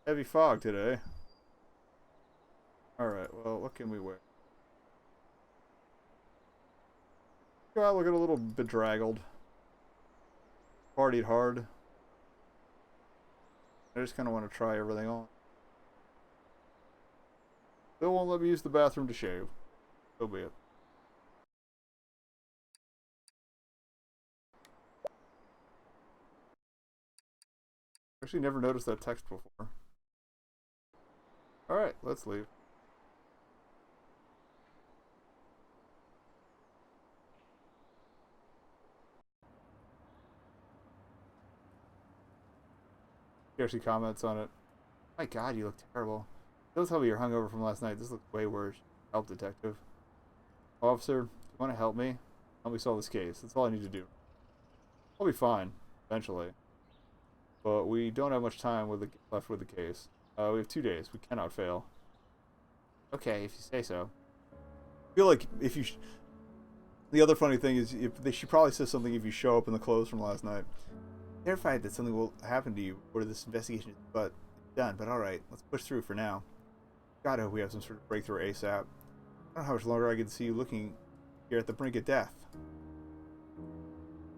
Heavy fog today. Alright, well, what can we wear? Go out looking a little bedraggled. Partied hard. I just kind of want to try everything on. Still won't let me use the bathroom to shave. So be it. Actually never noticed that text before. Alright, let's leave. He actually comments on it. My god, you look terrible. Don't tell me you're hungover from last night. This looks way worse. Help, detective. Officer, if you want to help me solve this case. That's all I need to do. I'll be fine, eventually. But we don't have much time left with the case. We have 2 days. We cannot fail. Okay, if you say so. I feel like if you... The other funny thing is, she probably says something if you show up in the clothes from last night. Terrified that something will happen to you or this investigation is done, but alright, let's push through for now. God, I hope we have some sort of breakthrough ASAP. I don't know how much longer I can see you looking here at the brink of death.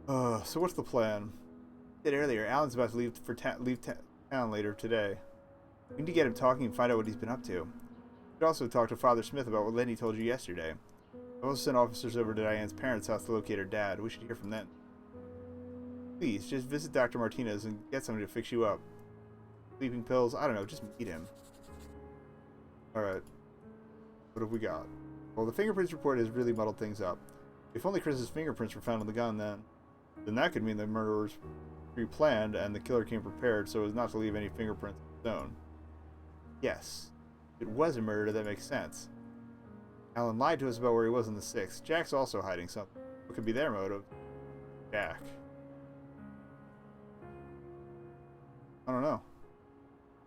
So what's the plan? I said earlier, Alan's about to leave town later today. We need to get him talking and find out what he's been up to. We should also talk to Father Smith about what Lenny told you yesterday. I also sent officers over to Diane's parents' house to locate her dad. We should hear from them. Please, just visit Dr. Martinez and get somebody to fix you up. Sleeping pills, I don't know, just meet him. Alright. What have we got? Well, the fingerprints report has really muddled things up. If only Chris's fingerprints were found on the gun, then that could mean the murder was pre-planned and the killer came prepared so as not to leave any fingerprints of his own. Yes. If it was a murder, that makes sense. Alan lied to us about where he was on the 6th. Jack's also hiding something. What could be their motive? Jack. I don't know.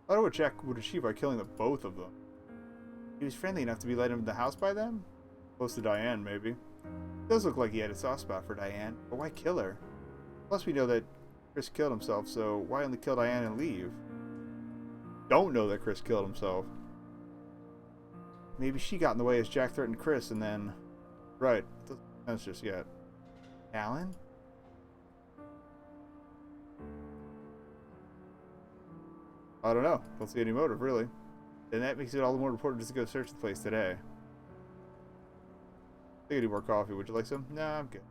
I don't know what Jack would achieve by killing the both of them. He was friendly enough to be let into the house by them? Close to Diane, maybe. It does look like he had a soft spot for Diane, but why kill her? Plus we know that Chris killed himself, so why only kill Diane and leave? Don't know that Chris killed himself. Maybe she got in the way as Jack threatened Chris and then... Right, doesn't make sense just yet. Alan? I don't know. Don't see any motive, really. And that makes it all the more important just to go search the place today. I think I need more coffee. Would you like some? Nah, I'm good.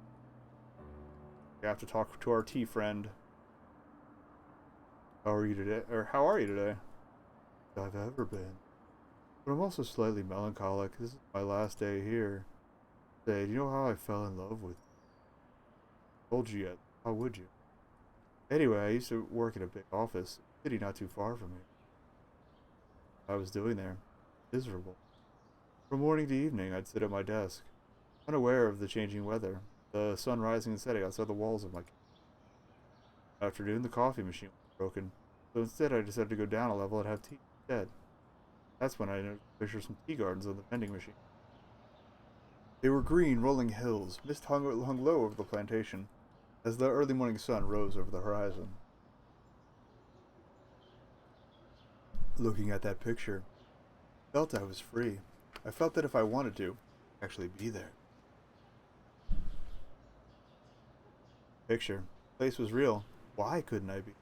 We have to talk to our tea friend. How are you today? Or how are you today? I've ever been. But I'm also slightly melancholic. This is my last day here. Say, do you know how I fell in love with you? Told you yet. How would you? Anyway, I used to work in a big office, a city not too far from here. I was doing there. Miserable. From morning to evening, I'd sit at my desk, unaware of the changing weather, the sun rising and setting outside the walls of my cabin. Afternoon, the coffee machine was broken, so instead I decided to go down a level and have tea instead. That's when I noticed pictures from tea gardens on the vending machine. They were green, rolling hills. Mist hung low over the plantation, as the early morning sun rose over the horizon. Looking at that picture, I felt I was free. I felt that if I wanted to, I'd actually be there. Picture. The place was real. Why couldn't I be?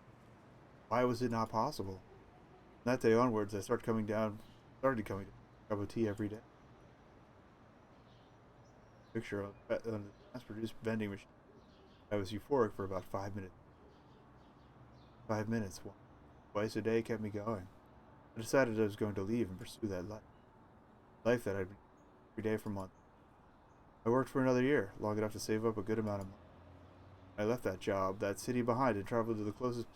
Why was it not possible? From that day onwards, I started coming down a cup of tea every day. Picture of the mass-produced vending machine. I was euphoric for about 5 minutes. 5 minutes, twice a day kept me going. I decided I was going to leave and pursue that life that I'd been every day for months. I worked for another year, long enough to save up a good amount of money. I left that job, that city behind, and traveled to the closest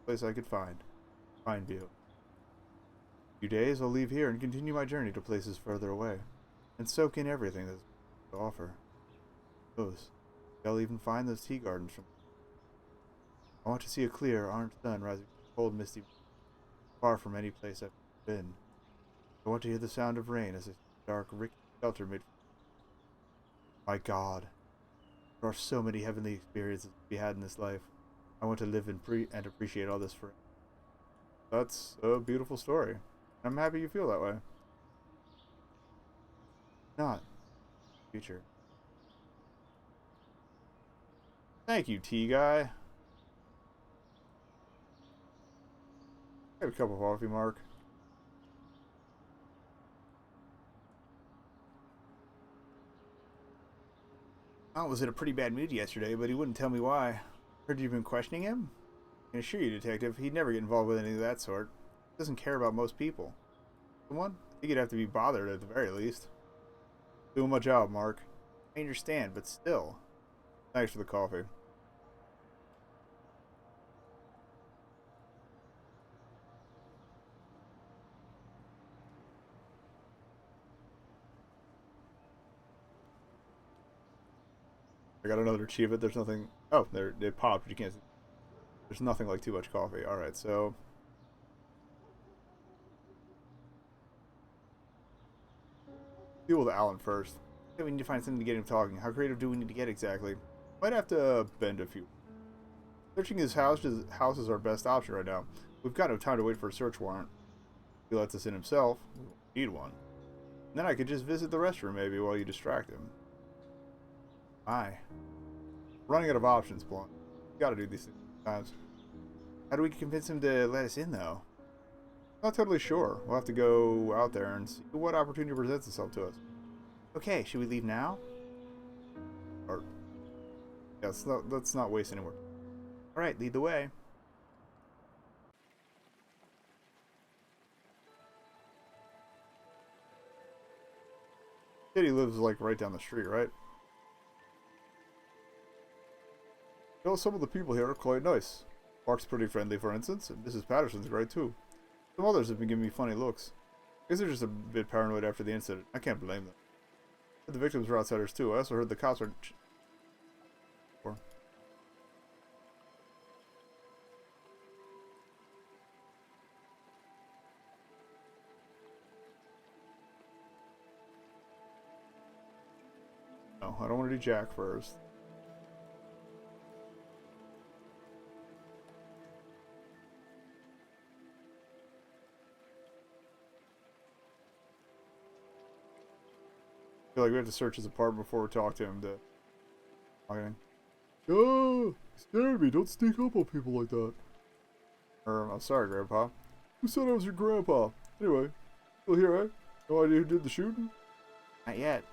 place I could find. Pineview. A few days, I'll leave here and continue my journey to places further away, and soak in everything that's to offer. Who knows? I'll even find those tea gardens from. I want to see a clear, orange sun rising from a cold, misty, far from any place I've been. I want to hear the sound of rain as a dark, rickety shelter made. My God, there are so many heavenly experiences to be had in this life. I want to live and appreciate all this forever. That's a beautiful story. I'm happy you feel that way. Not future. Thank you, Tea Guy. Got a cup of coffee, Mark. Alan was in a pretty bad mood yesterday, but he wouldn't tell me why. Heard you've been questioning him? I can assure you, Detective, he'd never get involved with anything of that sort. He doesn't care about most people. Someone? I think he'd have to be bothered at the very least. Doing my job, Mark. I understand, but still. Thanks for the coffee. I got another achievement. There's nothing. Oh, there it popped, but you can't see. There's nothing like too much coffee. Alright, so. Deal with Alan first. Okay, we need to find something to get him talking. How creative do we need to get exactly? Might have to bend a few. Searching his house is our best option right now. We've got no time to wait for a search warrant. If he lets us in himself, we won't need one. And then I could just visit the restroom maybe while you distract him. Aye. Running out of options, Blunt. Gotta do these things sometimes. How do we convince him to let us in, though? Not totally sure. We'll have to go out there and see what opportunity presents itself to us. Okay, should we leave now? Or, yeah, let's not waste any more. Alright, lead the way. Kitty lives, like, right down the street, right? You know, some of the people here are quite nice. Mark's pretty friendly, for instance, and Mrs. Patterson's great, too. Some others have been giving me funny looks. I guess they're just a bit paranoid after the incident. I can't blame them. The victims were outsiders, too. I also heard the cops were... No, I don't want to do Jack first. I feel like we have to search his apartment before we talk to him to... Okay. Oh, scared me. Don't sneak up on people like that. I'm sorry, Grandpa. Who said I was your grandpa? Anyway, still here, eh? No idea who did the shooting? Not yet.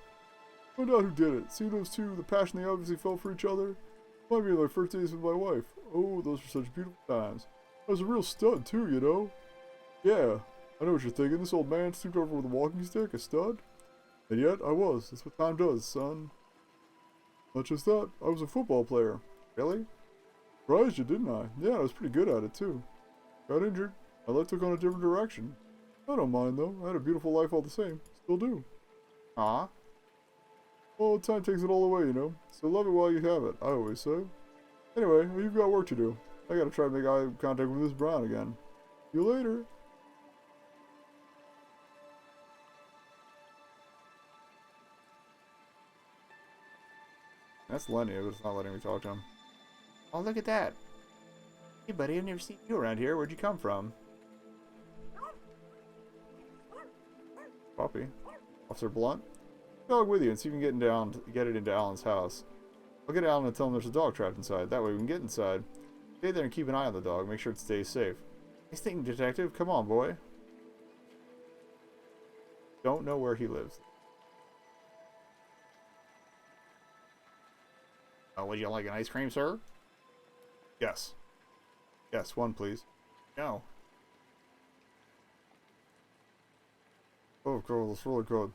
Find out who did it. See those two, the passion they obviously felt for each other? Remind me of my first days with my wife. Oh, those were such beautiful times. I was a real stud, too, you know? Yeah, I know what you're thinking. This old man stooped over with a walking stick, a stud? And yet, I was. That's what time does, son. Not just that, I was a football player. Really? Surprised you, didn't I? Yeah, I was pretty good at it, too. Got injured. My life took on a different direction. I don't mind, though. I had a beautiful life all the same. Still do. Aw. Well, time takes it all away, you know. So love it while you have it, I always say. Anyway, you've got work to do. I gotta try to make eye contact with Miss Brown again. See you later. That's Lenny, but it's not letting me talk to him. Oh, look at that. Hey, buddy, I've never seen you around here. Where'd you come from? Puppy. Officer Blunt? Dog with you and see if you can get it into Alan's house. I'll get Alan and tell him there's a dog trapped inside. That way we can get inside. Stay there and keep an eye on the dog. Make sure it stays safe. Nice thinking, Detective. Come on, boy. Don't know where he lives. Would you like an ice cream, sir? Yes. Yes, one, please. No. Oh, cool. That's really good.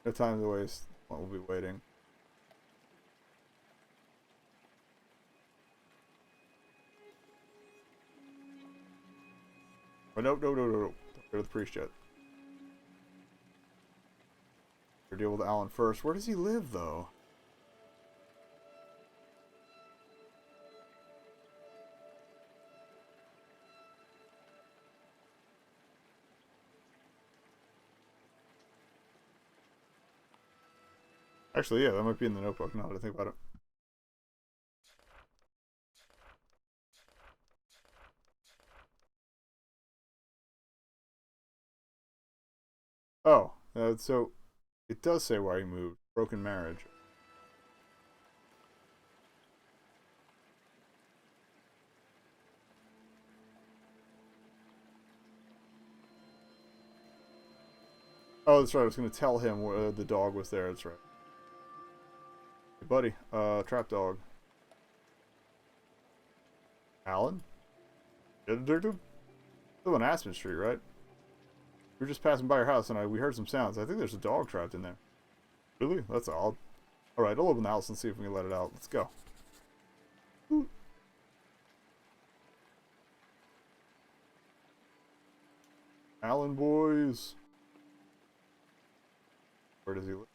No time to waste. We'll be waiting. But no. Don't go to the priest yet. We'll deal with Alan first. Where does he live, though? Actually, yeah, that might be in the notebook now that I think about it. Oh, so it does say why he moved. Broken marriage. Oh, that's right. I was going to tell him the dog was there. That's right. Hey, buddy. Trap dog. Alan? Yeah, detective? Still on Aspen Street, right? We were just passing by your house and we heard some sounds. I think there's a dog trapped in there. Really? That's odd. Alright, I'll open the house and see if we can let it out. Let's go. Ooh. Alan boys. Where does he live?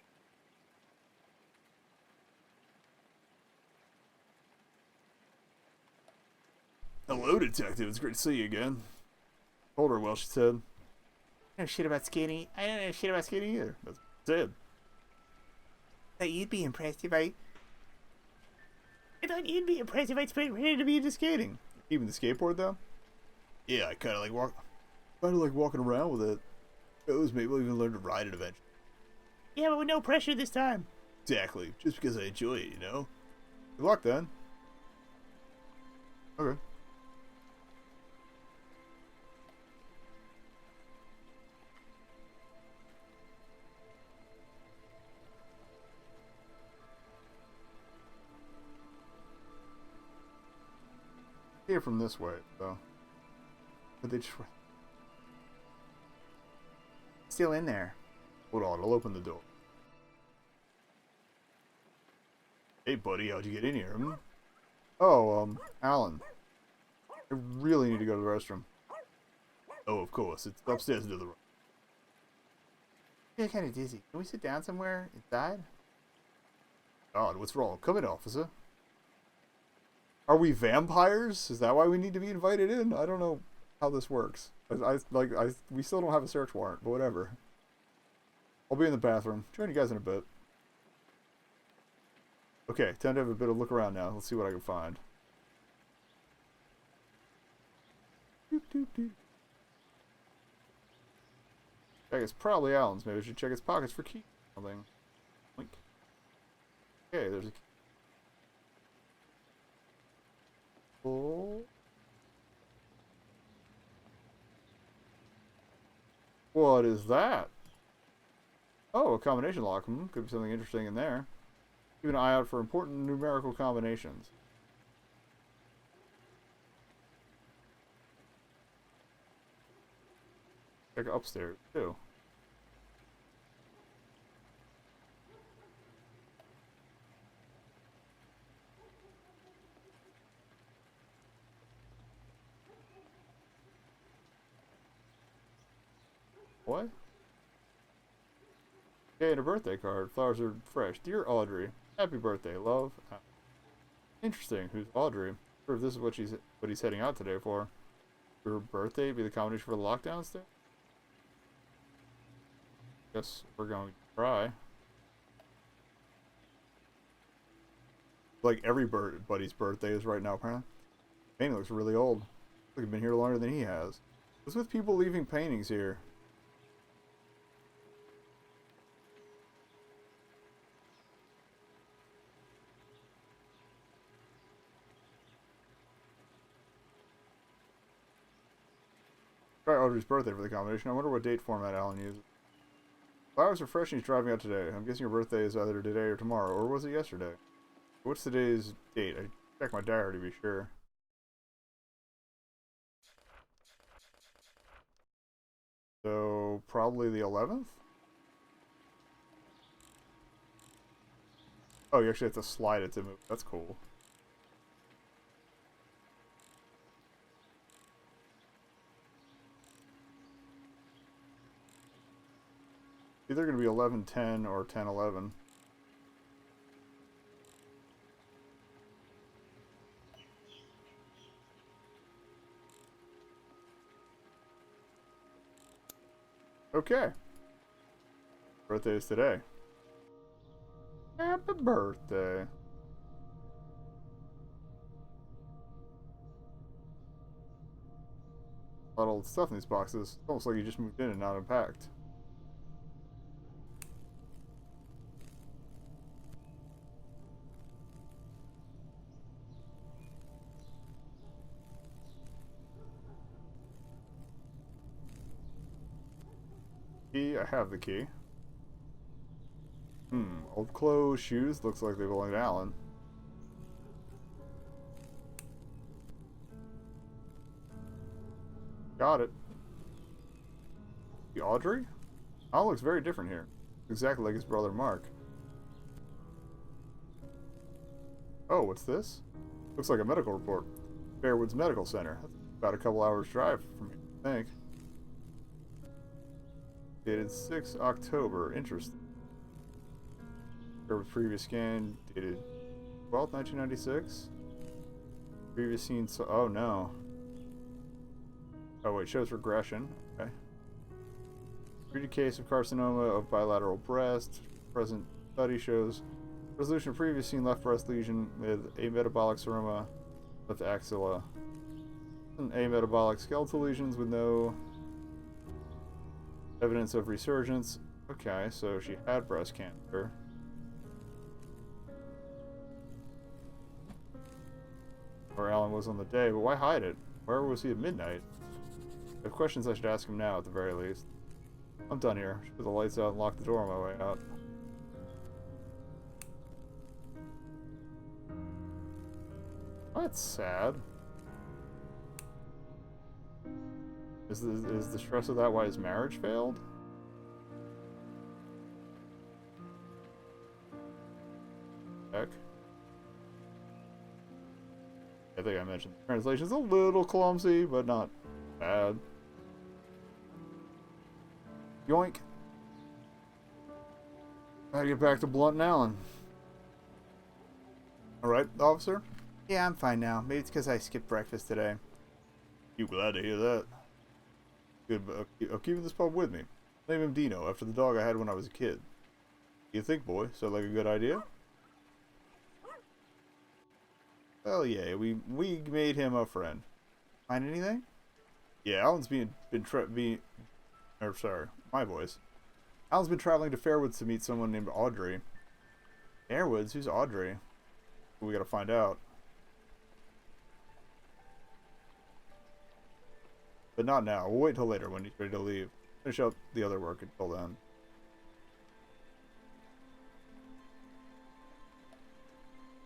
Hello, detective. It's great to see you again. Told her well, she said. I don't know shit about skating. I don't know shit about skating either. That's it. Thought you'd be impressed if I thought you'd be impressed if I sprayed ready to be into skating. Even the skateboard though? Yeah, I kinda like walking around with it. Maybe we'll even learn to ride it eventually. Yeah, but with no pressure this time. Exactly. Just because I enjoy it, you know? Good luck then. Okay. Came from this way, though. But they just still in there. Hold on, I'll open the door. Hey, buddy, how'd you get in here? Hmm? Oh, Alan. I really need to go to the restroom. Oh, of course. It's upstairs into the room. I feel kind of dizzy. Can we sit down somewhere inside? God, what's wrong? Come in, officer. Are we vampires? Is that why we need to be invited in? I don't know how this works. We still don't have a search warrant, but whatever. I'll be in the bathroom. Join you guys in a bit. Okay, time to have a bit of look around now. Let's see what I can find. Check, it's probably Alan's. Maybe I should check his pockets for keys or something. Link. Okay, there's a key. Oh. What is that? Oh, a combination lock. Could be something interesting in there. Keep an eye out for important numerical combinations. Check upstairs, too. What? Okay, and a birthday card. Flowers are fresh. Dear Audrey, happy birthday, love. Interesting. Who's Audrey? Or if this is what he's heading out today for. Her birthday be the combination for the lockdown stay? Guess we're going to try. Like everybody's birthday is right now, apparently. Painting looks really old. Looks like I've been here longer than he has. What's with people leaving paintings here? Try Audrey's birthday for the combination. I wonder what date format Alan uses. Flowers are fresh and he's driving out today. I'm guessing your birthday is either today or tomorrow. Or was it yesterday? What's today's date? I checked my diary to be sure. So, probably the 11th? Oh, you actually have to slide it to move. That's cool. Either going to be 11:10 or 10:11. Okay. Birthday is today. Happy birthday. A lot of old stuff in these boxes. It's almost like you just moved in and not unpacked. key? I have the key. Old clothes, shoes. Looks like they belong to Alan. Got it. The Audrey? Alan looks very different here. Exactly like his brother Mark. Oh, what's this? Looks like a medical report. Fairwoods Medical Center. That's about a couple hours drive from here, I think. Dated 6 October. Interesting. Previous scan dated 12th, 1996. Previous scene. So, oh no. Oh wait, shows regression. Okay. Treated case of carcinoma of bilateral breast. Present study shows resolution of previous seen left breast lesion with ametabolic seroma, left axilla. And ametabolic skeletal lesions with no evidence of resurgence. Okay, so she had breast cancer. Where Alan was on the day, but why hide it? Where was he at midnight? I have questions I should ask him now, at the very least. I'm done here. Should put the lights out and lock the door on my way out. Oh, that's sad. Is the stress of that why his marriage failed? Heck. I think I mentioned the translation's a little clumsy, but not bad. Yoink. Gotta get back to Blunt and Allen. Alright, officer? Yeah, I'm fine now. Maybe it's because I skipped breakfast today. You glad to hear that? Good, but I'm keeping this pup with me. Name him Dino, after the dog I had when I was a kid. You think, boy? Sound like a good idea? Hell yeah, we made him a friend. Find anything? Yeah, Alan's my voice. Alan's been traveling to Fairwoods to meet someone named Audrey. Fairwoods? Who's Audrey? We gotta find out. But not now. We'll wait till later when he's ready to leave. Finish up the other work until then.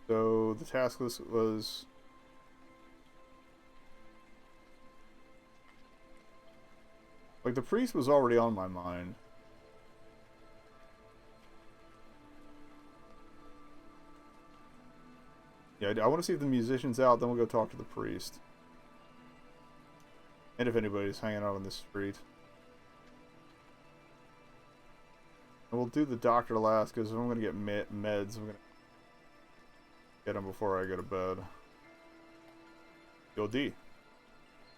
So the task list was... like, the priest was already on my mind. Yeah, I want to see if the musician's out, then we'll go talk to the priest. And if anybody's hanging out on the street. And we'll do the doctor last, because I'm going to get meds. I'm going to get them before I go to bed. Yo, D.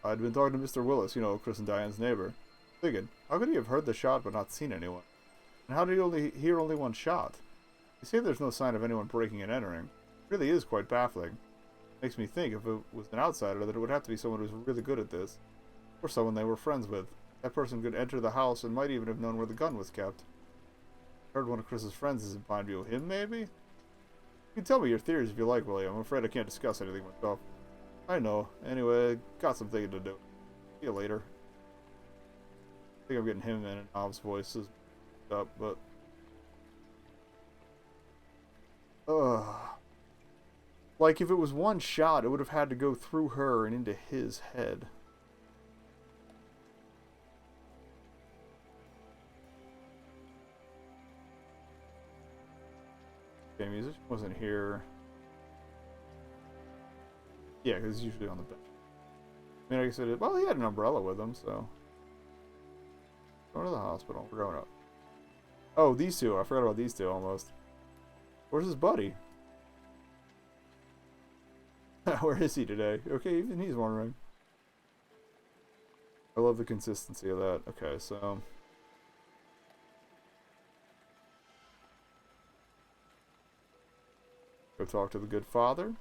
I'd been talking to Mr. Willis, you know, Chris and Diane's neighbor. Thinking, how could he have heard the shot but not seen anyone? And how did he hear only one shot? You say there's no sign of anyone breaking and entering. It really is quite baffling. Makes me think if it was an outsider that it would have to be someone who's really good at this. Or someone they were friends with. That person could enter the house and might even have known where the gun was kept. Heard one of Chris's friends is in Pineview. Him, maybe? You can tell me your theories if you like, William. I'm afraid I can't discuss anything myself. I know. Anyway, got some thinking to do. See you later. I think I'm getting him in Knob's voices up, but... like, if it was one shot, it would have had to go through her and into his head. Okay, musician wasn't here. Yeah, because he's usually on the bench. I mean, like I said, well, he had an umbrella with him, so... Going to the hospital. We're going up. Oh, these two. I forgot about these two almost. Where's his buddy? Where is he today? Okay, even he's wondering. I love the consistency of that. Okay, so... go talk to the good father.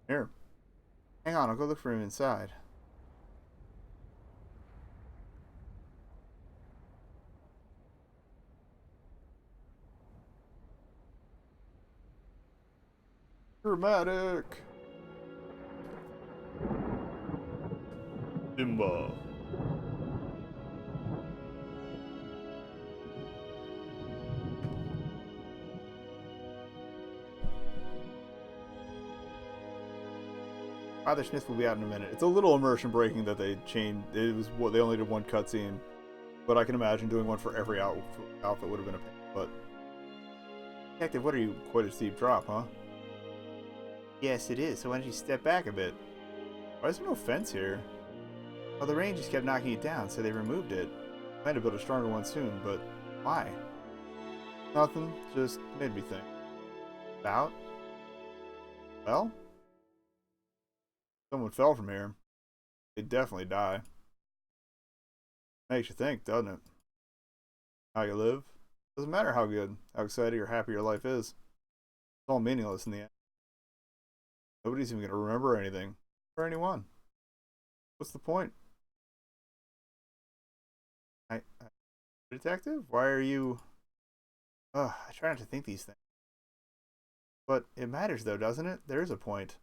Here. Hang on, I'll go look for him inside. Dramatic. Simba. Father Smith will be out in a minute. It's a little immersion breaking that they changed. It was what they only did one cutscene, but I can imagine doing one for every outfit would have been a pain. But Detective, what are you? Quite a steep drop, huh? Yes, it is. So why don't you step back a bit? Why is there no fence here? Well, the rain just kept knocking it down, so they removed it. Might have built a stronger one soon, but why? Nothing. Just made me think. About? Well, someone fell from here. They'd definitely die. Makes you think, doesn't it? How you live? Doesn't matter how good, how exciting or happy your life is. It's all meaningless in the end. Nobody's even going to remember anything. Or anyone. What's the point? Detective? Why are you... I try not to think these things. But it matters though, doesn't it? There is a point.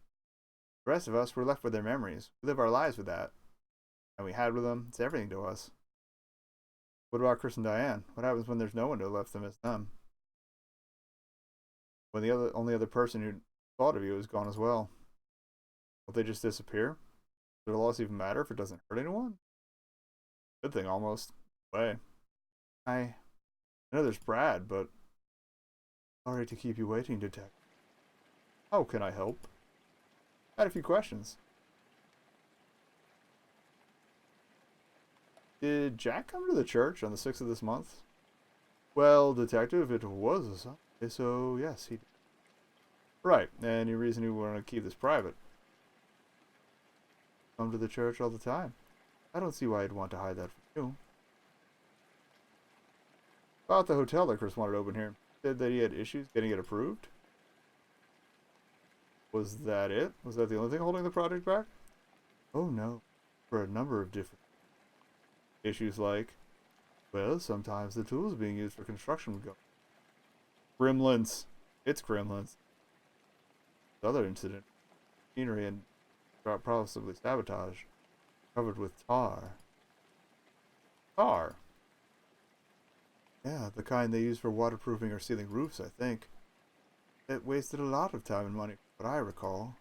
The rest of us, we're left with their memories. We live our lives with that. And we had with them. It's everything to us. What about Chris and Diane? What happens when there's no one to left to miss them? When the only other person who thought of you is gone as well? Will they just disappear? Does their loss even matter if it doesn't hurt anyone? Good thing, almost. Way. I know there's Brad, but... Sorry to keep you waiting, Detective. How can I help? I had a few questions. Did Jack come to the church on the 6th of this month? Well, Detective, it was a Sunday, so yes, he did. Right, any reason you want to keep this private? Come to the church all the time. I don't see why I'd want to hide that from you. About the hotel that Chris wanted to open here. Said that he had issues getting it approved. Was that it? Was that the only thing holding the project back? Oh no, for a number of different issues like, well, sometimes the tools being used for construction would go. Gremlins. It's gremlins. The other incident, machinery and possibly sabotage, covered with tar. Tar? Yeah, the kind they use for waterproofing or sealing roofs, I think. It wasted a lot of time and money, from what I recall.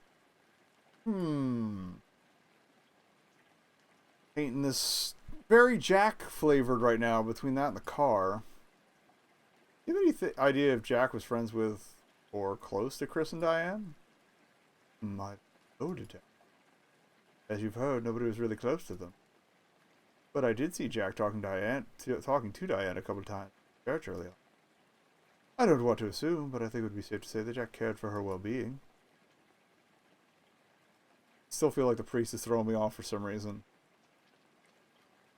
Painting this very Jack flavored right now between that and the car. Do you have any idea if Jack was friends with or close to Chris and Diane? Might know, Detective. As you've heard, nobody was really close to them. But I did see Jack talking to Diane a couple of times in church earlier. I don't want to assume, but I think it would be safe to say that Jack cared for her well-being. Still feel like the priest is throwing me off for some reason.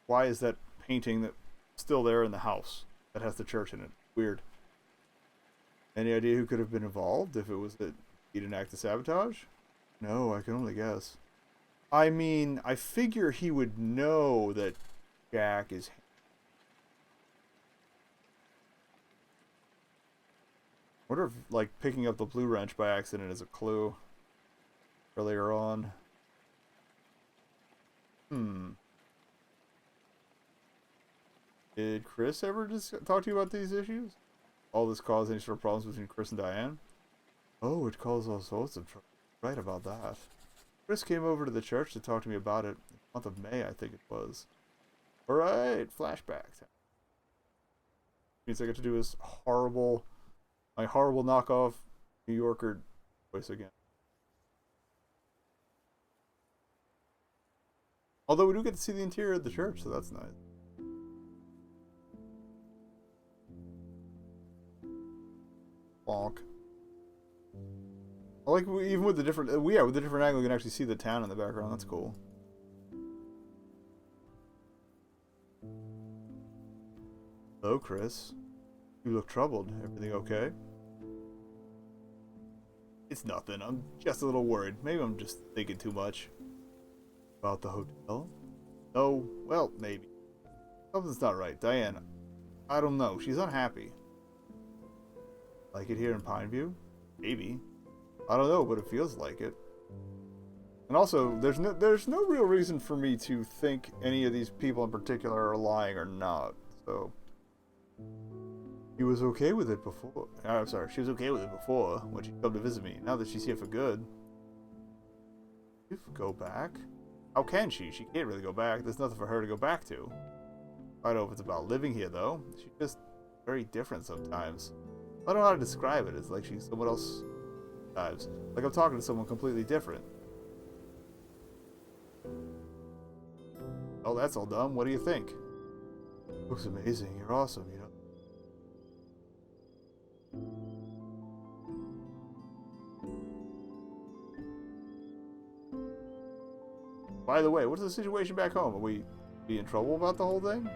Why is that painting that still there in the house that has the church in it? Weird. Any idea who could have been involved if it was that he didn't act of sabotage? No, I can only guess. I mean, I figure he would know that Jack is... I wonder if, like, picking up the blue wrench by accident is a clue earlier on. Did Chris ever just talk to you about these issues? All this caused any sort of problems between Chris and Diane? Oh, it caused all sorts of trouble. Right about that. Chris came over to the church to talk to me about it in the month of May, I think it was. Alright, flashback. Means I get to do his my horrible knockoff New Yorker voice again. Although we do get to see the interior of the church, so that's nice. Bonk. I like even with the different, with the different angle, you can actually see the town in the background. That's cool. Hello, Chris. You look troubled. Everything okay? It's nothing. I'm just a little worried. Maybe I'm just thinking too much. About the hotel? No, well, maybe. Something's not right. Diane, I don't know. She's unhappy. Like it here in Pineview? Maybe. I don't know, but it feels like it. And also, there's no real reason for me to think any of these people in particular are lying or not. So she was okay with it before. I'm sorry, she was okay with it before when she come to visit me. Now that she's here for good, you go back. How can she? She can't really go back. There's nothing for her to go back to. I don't know if it's about living here though. She's just very different sometimes. I don't know how to describe it. It's like she's someone else sometimes. Like I'm talking to someone completely different. Oh, that's all done. What do you think? Looks amazing. You're awesome, you know. By the way, what's the situation back home? Are we in trouble about the whole thing?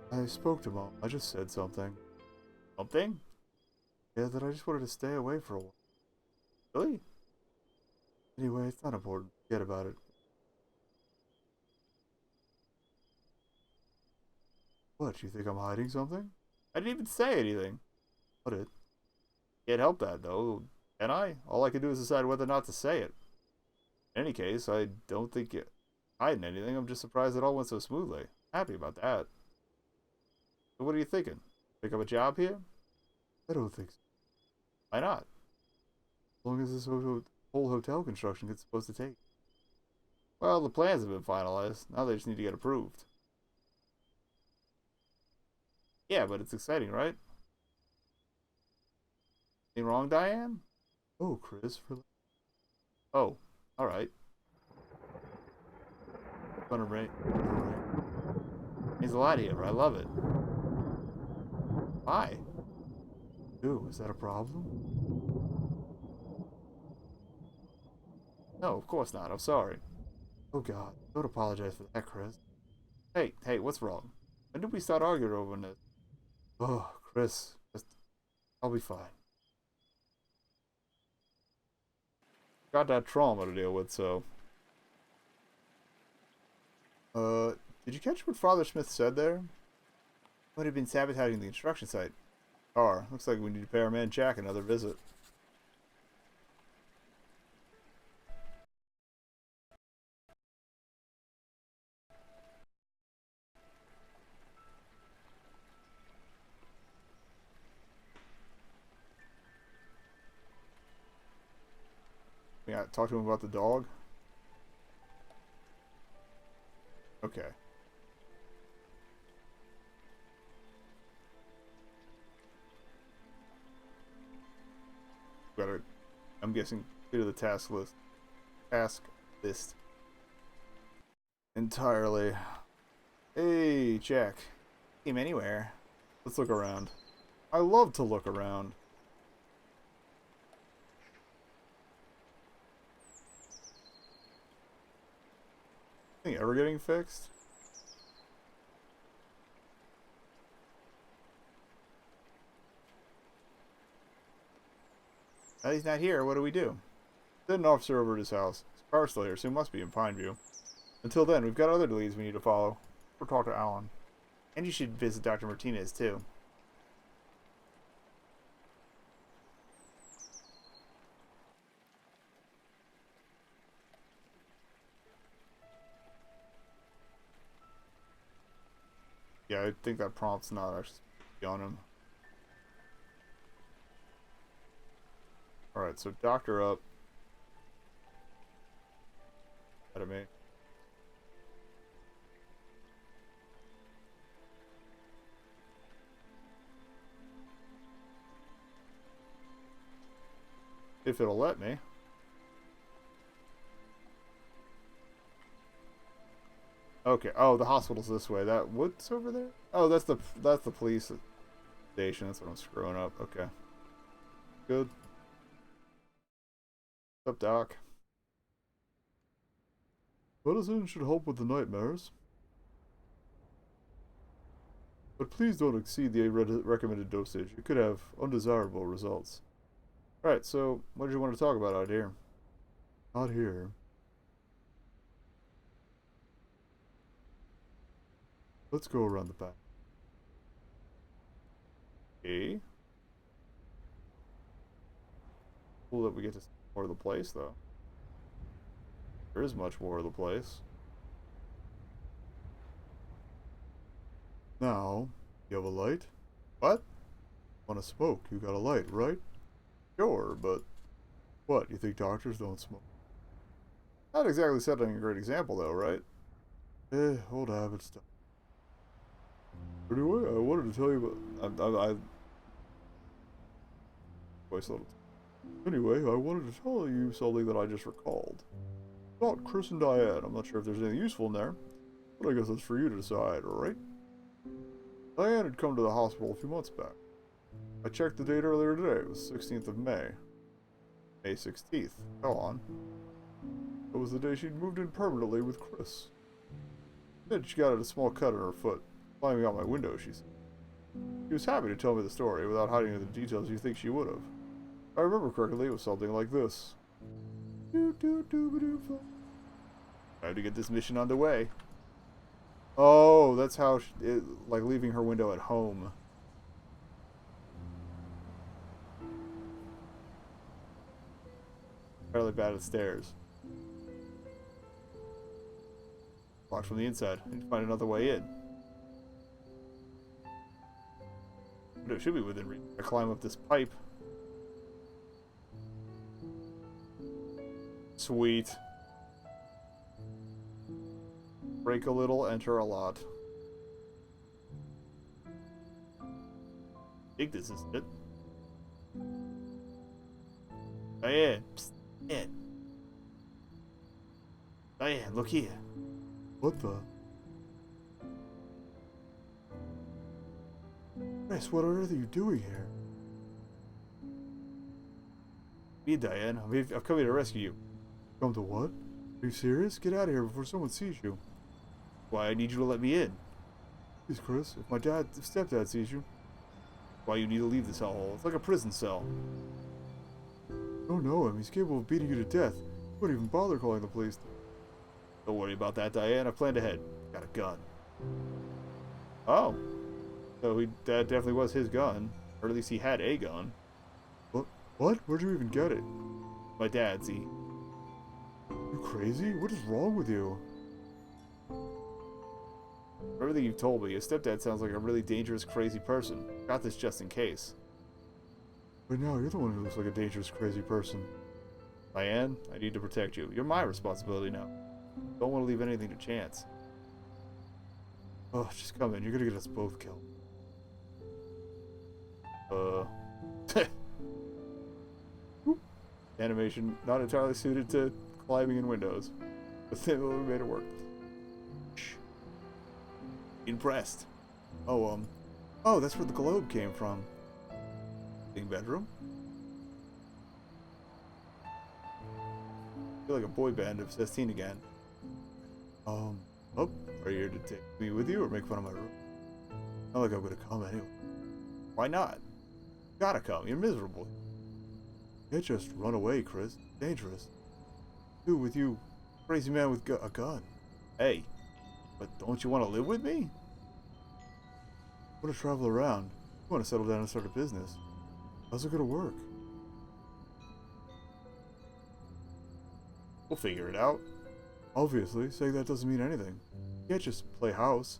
I spoke to Mom. I just said something. Something? Yeah, that I just wanted to stay away for a while. Really? Anyway, it's not important. Forget about it. What, you think I'm hiding something? I didn't even say anything. What it? Can't help that, though. Can I? All I can do is decide whether or not to say it. In any case, I don't think you're hiding anything. I'm just surprised it all went so smoothly. Happy about that. So what are you thinking? Pick up a job here? I don't think so. Why not? As long as this whole hotel construction gets supposed to take. Well, the plans have been finalized. Now they just need to get approved. Yeah, but it's exciting, right? Anything wrong, Diane? Oh, Chris. Oh, alright. Gonna rain. Means a lot here, but I love it. Why? Ooh, is that a problem? No, of course not. I'm sorry. Oh God, don't apologize for that, Chris. Hey, what's wrong? When did we start arguing over this? Oh, Chris, I'll be fine. Got that trauma to deal with, so. Did you catch what Father Smith said there? Would have been sabotaging the construction site. Looks like we need to pay our man Jack another visit. Yeah, talk to him about the dog. Okay. Gotta, I'm guessing, clear the task list. Task list. Entirely. Hey, Jack. Came anywhere. Let's look around. I love to look around. Anything ever getting fixed? Now he's not here, what do we do? Send an officer over to his house. His car's still here, so he must be in Pineview. Until then, we've got other leads we need to follow. Or talk to Alan. And you should visit Dr. Martinez, too. Yeah, I think that prompt's not actually on him. Alright, so doctor up. Out of me. If it'll let me. Okay. Oh, the hospital's this way. What's over there? Oh, that's the police station. That's what I'm screwing up. Okay. Good. What's up, Doc? Medicine should help with the nightmares, but please don't exceed the recommended dosage. It could have undesirable results. Alright, so what did you want to talk about out here? Out here. Let's go around the back. Okay. Cool that we get to see more of the place, though. There is much more of the place. Now, you have a light? What? Want to smoke? You got a light, right? Sure, but what? You think doctors don't smoke? Not exactly setting a great example, though, right? Old habit stuff. Anyway, I wanted to tell you about. Voice a little. Anyway, I wanted to tell you something that I just recalled. About Chris and Diane. I'm not sure if there's anything useful in there, but I guess that's for you to decide, alright? Diane had come to the hospital a few months back. I checked the date earlier today. It was 16th of May. May 16th. Go on. That was the day she'd moved in permanently with Chris. Then she got a small cut on her foot. Climbing out my window, she said. She was happy to tell me the story without hiding the details you think she would have. If I remember correctly, it was something like this. Time to get this mission underway. Oh, that's how like leaving her window at home. Fairly bad at stairs. Locked from the inside. I need to find another way in. But it should be within reach. I climb up this pipe. Sweet. Break a little, enter a lot. I think this is it. Diane, psst, Diane. Diane, look here. What the? Chris, what on earth are you doing here? Me, Diane. I've come here to rescue you. Come to what? Are you serious? Get out of here before someone sees you. Why, I need you to let me in. Please, Chris. If my stepdad sees you. Why you need to leave this hellhole. It's like a prison cell. Don't know him. He's capable of beating you to death. You wouldn't even bother calling the police. Don't worry about that, Diane. I've planned ahead. Got a gun. Oh. So that definitely was his gun. Or at least he had a gun. What? Where'd you even get it? My dad's. You crazy? What is wrong with you? From everything you've told me, your stepdad sounds like a really dangerous, crazy person. Got this just in case. But now you're the one who looks like a dangerous, crazy person. Diane, I need to protect you. You're my responsibility now. Don't want to leave anything to chance. Oh, just come in. You're gonna get us both killed. Animation not entirely suited to climbing in windows, but still we made it work. Shh. Impressed. Oh, that's where the globe came from. Big bedroom. I feel like a boy band of 16 again. Oh, are you here to take me with you or make fun of my room? Not like I'm gonna come anyway. Why not? You gotta come. You're miserable. You can't just run away, Chris. Dangerous. Dude, with you, crazy man with a gun. Hey, but don't you want to live with me? I want to travel around. I want to settle down and start a business. How's it gonna work? We'll figure it out. Obviously, saying that doesn't mean anything. You can't just play house.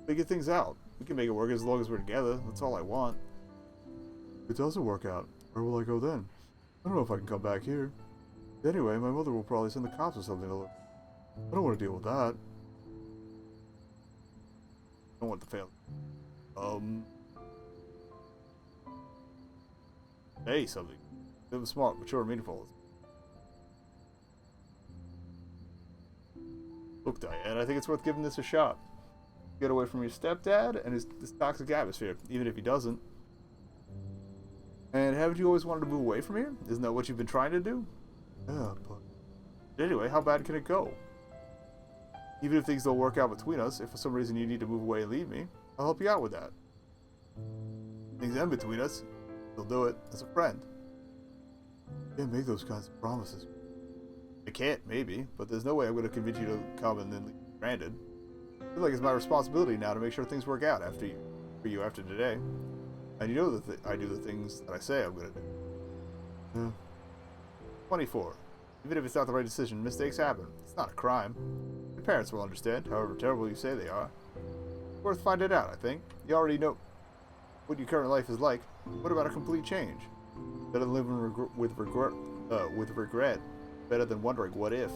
Figure things out. We can make it work as long as we're together. That's all I want. If it doesn't work out, where will I go then? I don't know if I can come back here. Anyway, my mother will probably send the cops or something to look. I don't want to deal with that. I don't want to fail. Hey, something. It was smart, mature, and meaningful. Look, Diane, I think it's worth giving this a shot. Get away from your stepdad and this toxic atmosphere, even if he doesn't. And haven't you always wanted to move away from here? Isn't that what you've been trying to do? Yeah, but anyway, how bad can it go? Even if things don't work out between us, if for some reason you need to move away and leave me, I'll help you out with that. Things end between us, you'll do it as a friend. You can't make those kinds of promises. I can't, maybe, but there's no way I'm going to convince you to come and then leave me stranded. I feel like it's my responsibility now to make sure things work out for you after today. And you know that I do the things that I say I'm going to do. Yeah. 24. Even if it's not the right decision, mistakes happen. It's not a crime. Your parents will understand, however terrible you say they are. Worth finding out, I think. You already know what your current life is like. What about a complete change? Better than living with regret. Better than wondering what if.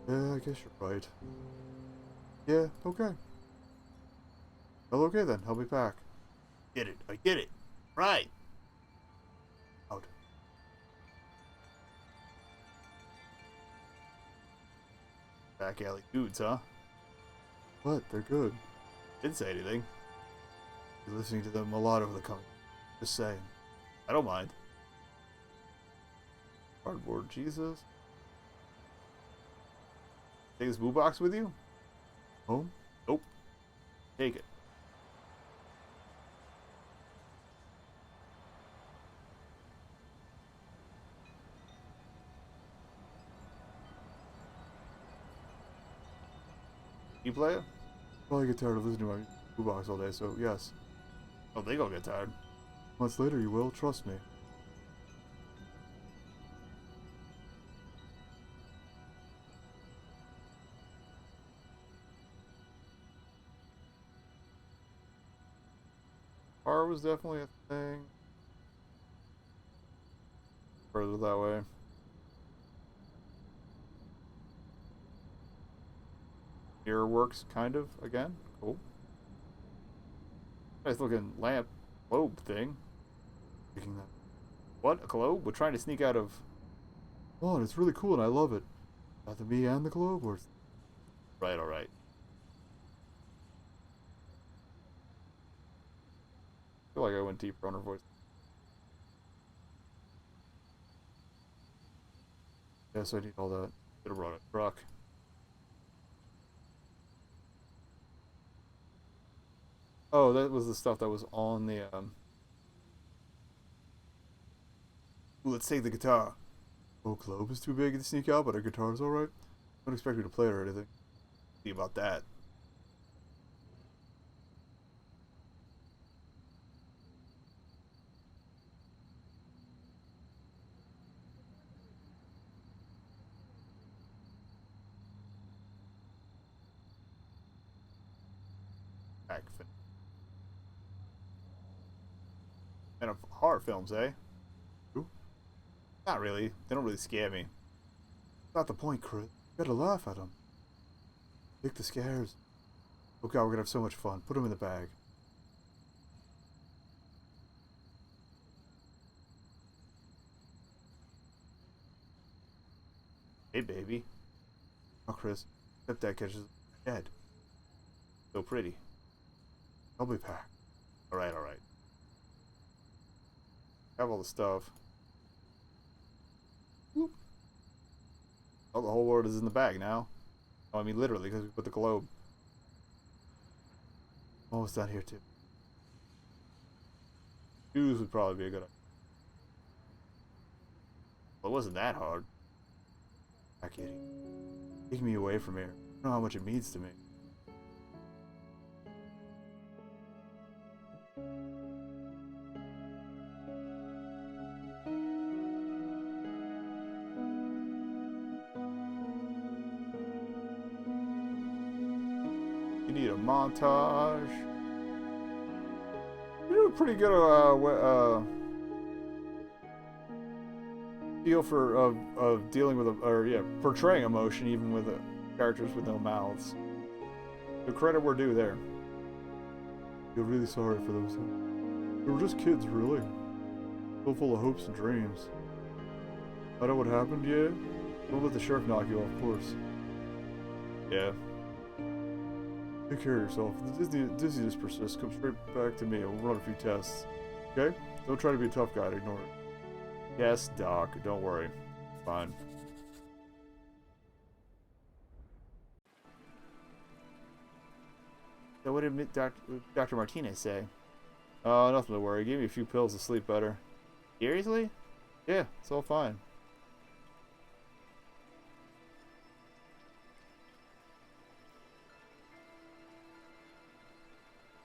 Yeah, I guess you're right. Yeah, okay. Well, okay then. I'll be back. Get it. I get it. Right. Out. Back alley dudes, huh? What? They're good. Didn't say anything. You're listening to them a lot over the coming. Just saying. I don't mind. Cardboard Jesus. Take this boo box with you? Home? Nope. Take it. You play it? Probably get tired of listening to my boo box all day, so yes. Oh, they gonna get tired. Months later you will, trust me. Car was definitely a thing. Further that way. Mirror works, kind of, again. Cool. Nice looking lamp globe thing. What? A globe? We're trying to sneak out of... Oh, and it's really cool and I love it. Not the me and the globe, or... Right, alright. I feel like I went deeper on her voice. Yes, I need all that. Could have brought a truck. Oh, that was the stuff that was on the, Ooh, let's take the guitar. Oh, globe is too big to sneak out, but our guitar's alright. Don't expect me to play it or anything. See about that. Back. And of horror films, eh? Ooh. Not really. They don't really scare me. Not the point, Chris. You gotta laugh at them. Take the scares. Oh god, we're gonna have so much fun. Put them in the bag. Hey, baby. Oh, Chris. Stepdad catches dead. So pretty. I'll be back. Alright, alright. Have all the stuff. Whoop. Oh, the whole world is in the bag now. Oh, I mean literally, because we put the globe. Almost down here, too. Shoes would probably be a good idea. Well, it wasn't that hard. Ah, kitty. Take me away from here. I don't know how much it means to me. You need a montage. You're doing pretty good feel for of dealing with portraying emotion even with characters with no mouths. The credit we're due there. Feel really sorry for those. They were just kids, really. Still full of hopes and dreams. I know what happened, yeah? Don't let the sheriff knock you off course. Yeah. Take care of yourself. If the dizziness persists, come straight back to me and we'll run a few tests. Okay? Don't try to be a tough guy to ignore it. Yes, Doc. Don't worry. Fine. So what did Dr. Martinez say? Oh, nothing to worry. He gave me a few pills to sleep better. Seriously? Yeah, it's all fine.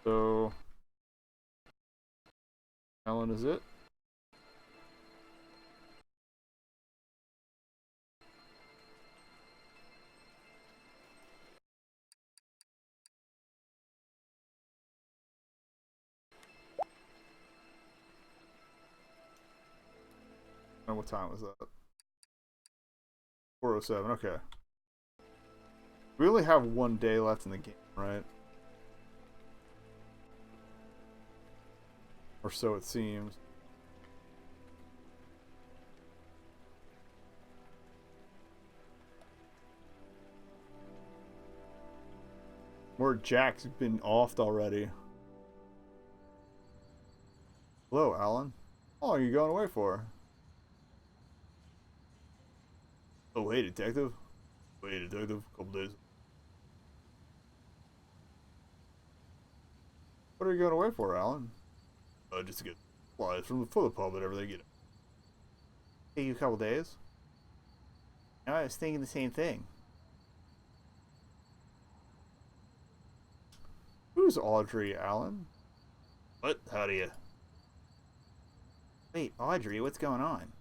So, Alan is it? And what time was that? 4:07. Okay. We only have one day left in the game, right? Or so it seems. More Jack's been offed already. Hello, Alan. How long are you going away for? Oh, hey, detective. Hey, detective. Couple days. What are you going away for, Alan? Just to get supplies for the pub and everything. You know. Take you a couple days. No, I was thinking the same thing. Who's Audrey, Alan? What? How do you? Wait, Audrey, what's going on?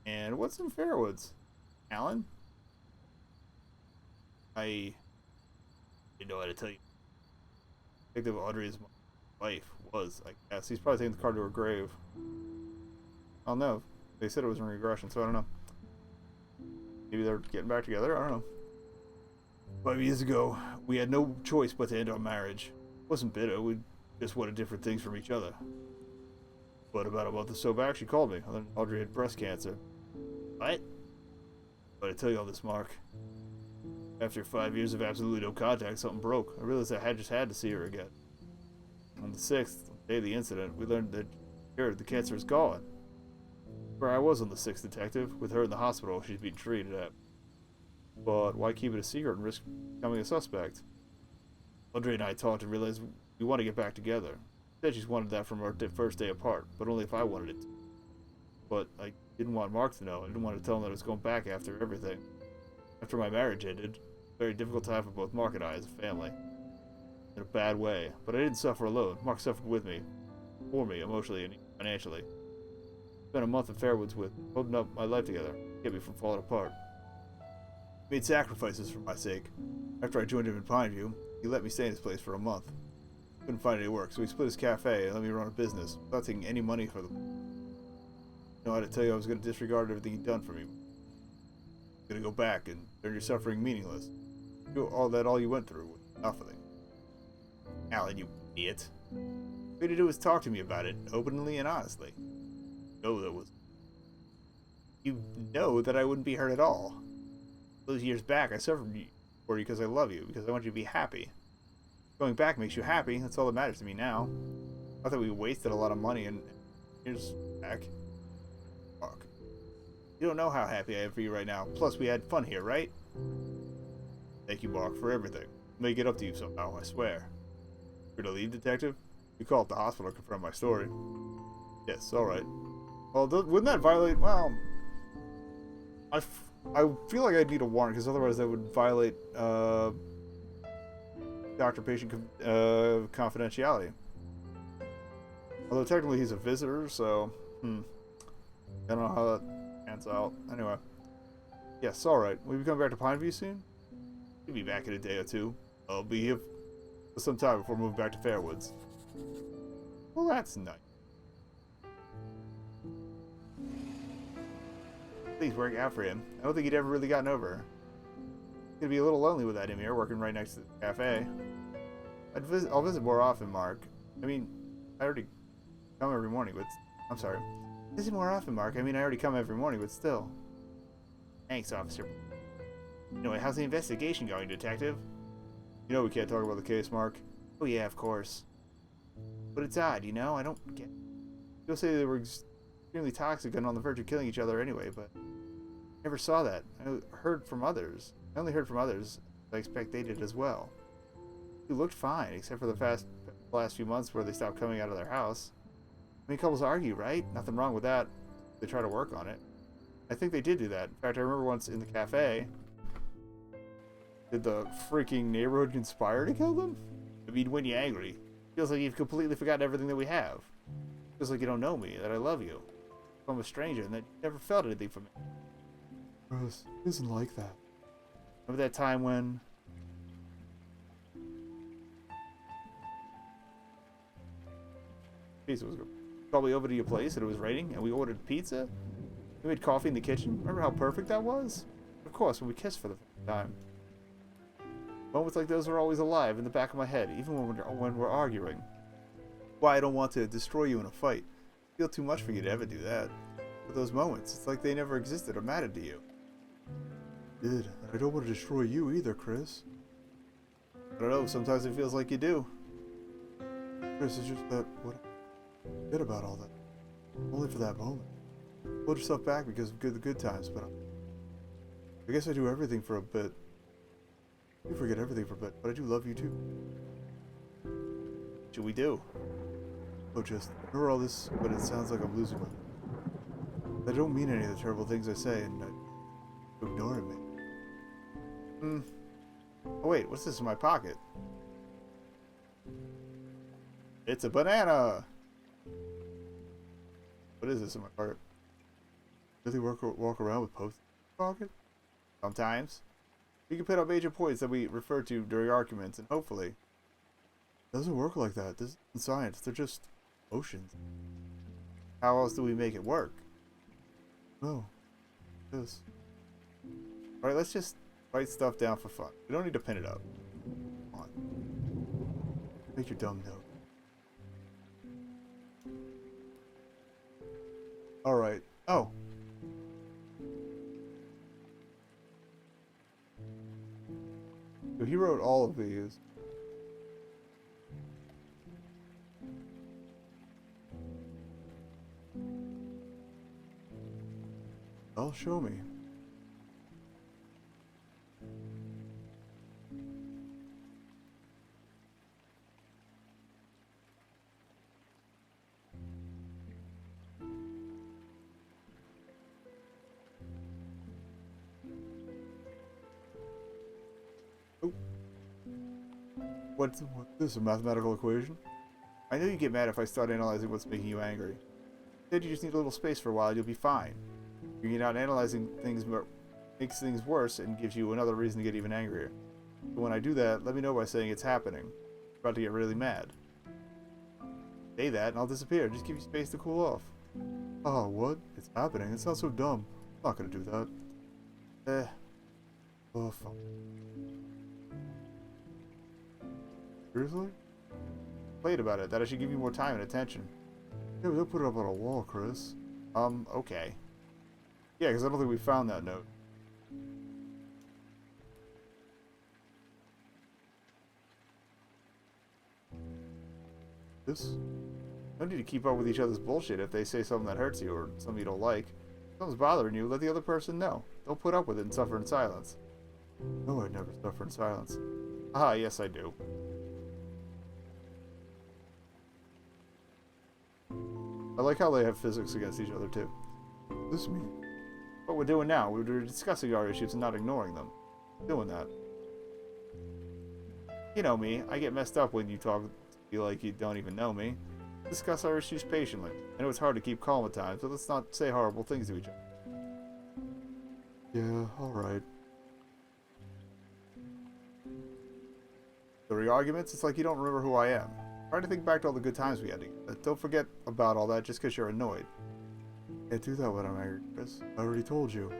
And what's in Fairwoods? Alan? I didn't know how to tell you. Detective Audrey's wife was, I guess. He's probably taking the car to her grave. I don't know. They said it was in regression, so I don't know. Maybe they're getting back together? I don't know. 5 years ago, we had no choice but to end our marriage. It wasn't bitter, we just wanted different things from each other. But about a month or so back, she called me. Audrey had breast cancer. What? But I tell you all this, Mark. After 5 years of absolutely no contact, something broke. I realized I just had to see her again. On the 6th, day of the incident, we learned that the cancer is gone. Where I was on the 6th, detective, with her in the hospital she's being treated at. But why keep it a secret and risk becoming a suspect? Audrey and I talked and realized we want to get back together. She said she's wanted that from our first day apart, but only if I wanted it to. But I didn't want Mark to know. I didn't want to tell him that I was going back after everything. After my marriage ended, it was a very difficult time for both Mark and I as a family. In a bad way, but I didn't suffer alone. Mark suffered with me, for me, emotionally and financially. Spent a month in Fairwoods with, holding up my life together, kept me from falling apart. He made sacrifices for my sake. After I joined him in Pineview, he let me stay in his place for a month. Couldn't find any work, so he split his cafe and let me run a business without taking any money for them. You know, I had to tell you I was going to disregard everything he'd done for me. Going to go back and turn your suffering meaningless. Do all you went through with nothing. Alan, you idiot. All you had to do was talk to me about it, openly and honestly. You know that I wouldn't be hurt at all. Those years back, I suffered for you because I love you, because I want you to be happy. Going back makes you happy, that's all that matters to me now. Not that we wasted a lot of money and years back. Fuck. You don't know how happy I am for you right now. Plus, we had fun here, right? Thank you, Mark, for everything. I'll make it up to you somehow, I swear. You're to leave, detective? You call at the hospital to confirm my story. Yes, alright. Well, wouldn't that violate... Well... I feel like I'd need a warrant, because otherwise that would violate, doctor-patient confidentiality. Although technically he's a visitor, so... I don't know how that pans out. Anyway. Yes, alright. Will you be coming back to Pineview soon? You'll be back in a day or two. I'll be here for some time before moving back to Fairwoods. Well, that's nice. Things work out for him. I don't think he'd ever really gotten over her. He's gonna be a little lonely without him here, working right next to the cafe. I'll visit more often, Mark. I mean, I already come every morning, but... I'm sorry. Visit more often, Mark. I mean, I already come every morning, but still. Thanks, officer. Anyway, how's the investigation going, detective? You know we can't talk about the case, Mark. Oh yeah, of course. But it's odd, you know? I don't get... You'll say they were extremely toxic and on the verge of killing each other anyway, but... I never saw that. I heard from others. I only heard from others. I expect they did as well. They looked fine, except for the last few months where they stopped coming out of their house. I mean, couples argue, right? Nothing wrong with that. They try to work on it. I think they did do that. In fact, I remember once in the cafe... Did the freaking neighborhood conspire to kill them? I mean, when you're angry, it feels like you've completely forgotten everything that we have. It feels like you don't know me, that I love you. I'm a stranger, and that you never felt anything from me. Rose, it isn't like that. Remember that time when... Jesus was good. Called me over to your place and it was raining and we ordered pizza. We made coffee in the kitchen. Remember how perfect that was? Of course, when we kissed for the first time. Moments like those are always alive in the back of my head, even when we're arguing. Why I don't want to destroy you in a fight. I feel too much for you to ever do that. But those moments, it's like they never existed or mattered to you. Did. I don't want to destroy you either, Chris. I don't know, sometimes it feels like you do. Chris, it's just that what I did about all that. Only for that moment. Hold yourself back because of the good times, but I guess I do everything for a bit. You forget everything for a bit, but I do love you too. What should we do? Oh, just remember all this, but it sounds like I'm losing my. I don't mean any of the terrible things I say, and you're ignoring me. Oh wait, what's this in my pocket? It's a banana! What is this in my pocket? Really walk around with posts in your pocket? Sometimes. You can put up major points that we refer to during arguments, and hopefully... It doesn't work like that. This isn't science. They're just emotions. How else do we make it work? No. This. Alright, let's just write stuff down for fun. We don't need to pin it up. Come on. Make your dumb note. Alright. Oh. So he wrote all of these. Oh, show me. Oh. What's this, a mathematical equation? I know you get mad if I start analyzing what's making you angry. Instead, you just need a little space for a while, you'll be fine. You're not analyzing things makes things worse and gives you another reason to get even angrier. But when I do that, let me know by saying it's happening. I'm about to get really mad. Say that and I'll disappear. Just give you space to cool off. Oh, what? It's happening. It sounds so dumb. I'm not gonna do that. Oh, fuck. Seriously? Played about it, that I should give you more time and attention. Yeah, but don't put it up on a wall, Chris. Okay. Yeah, because I don't think we found that note. This? No need to keep up with each other's bullshit if they say something that hurts you or something you don't like. If something's bothering you, let the other person know. Don't put up with it and suffer in silence. No, I'd never suffer in silence. Ah, yes I do. I like how they have physics against each other too. What does this mean? What we're doing now, we're discussing our issues and not ignoring them. Doing that. You know me, I get messed up when you talk to me like you don't even know me. Discuss our issues patiently. I know it's hard to keep calm at times, but let's not say horrible things to each other. Yeah, alright. The arguments, it's like you don't remember who I am. Try to think back to all the good times we had together. Don't forget about all that just because you're annoyed. Can't do that when I'm angry, Chris. I already told you.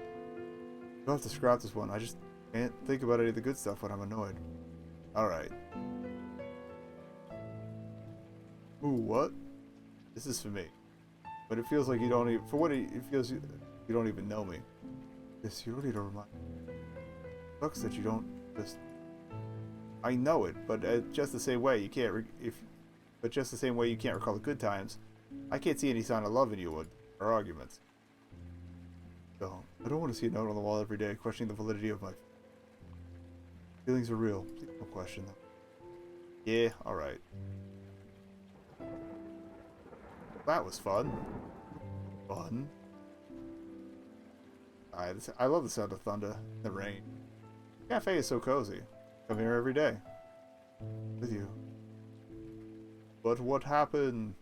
You'll have to scrap this one. I just can't think about any of the good stuff when I'm annoyed. Alright. Ooh, what? This is for me. But it feels like you don't even... For what it feels, you don't even know me. Yes, you don't need to remind me. It sucks that you don't just... I know it, but just the same way you can't... But just the same way you can't recall the good times, I can't see any sign of love in you or arguments. So, I don't want to see a note on the wall every day questioning the validity of my feelings are real. Please don't question them. Yeah, alright. That was fun. Fun. I love the sound of thunder and the rain. The cafe is so cozy. Come here every day. With you. But what happened?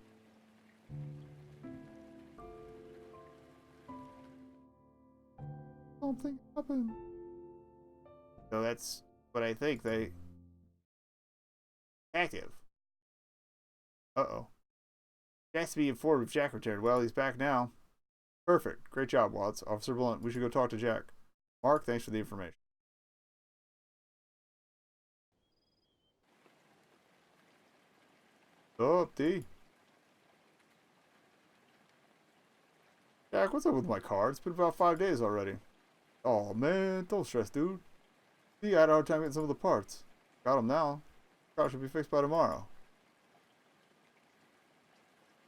Something happened. So that's what I think they... Active. Uh-oh. Nice to be informed if Jack returned. Well, he's back now. Perfect. Great job, Watts. Officer Blunt, we should go talk to Jack. Mark, thanks for the information. What's up, D? Jack, what's up with my car? It's been about 5 days already. Oh man, don't stress, dude. See, I had a hard time getting some of the parts. Got them now. Car should be fixed by tomorrow.